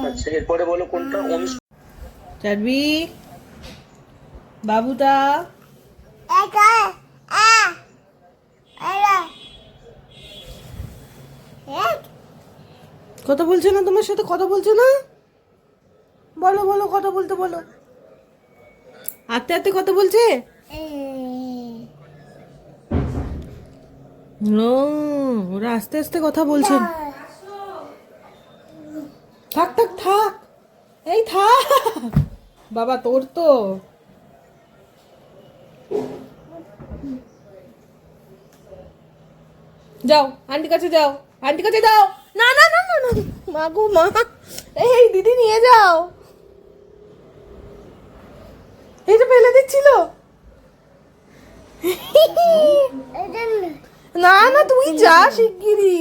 আচ্ছা এরপরে বলো কোনটা? চারবি বাবুটা কথা বলছে না, তোমার সাথে কথা বলছে না? বলো বলো, কথা বলতে বলো। আস্তে আস্তে কথা বলছে। ও, ওরা আস্তে আস্তে কথা বলছেন। থাক থাক থাক, এই থাক বাবা, তোর তো যাও আন্টির কাছে যাও, আন্টির কাছে যাও। না না না না না, মা গো মা, এই দিদি নিয়ে যাও। এইটা ফেলে দিচ্ছিল। না না, তুই যা শিগগিরই।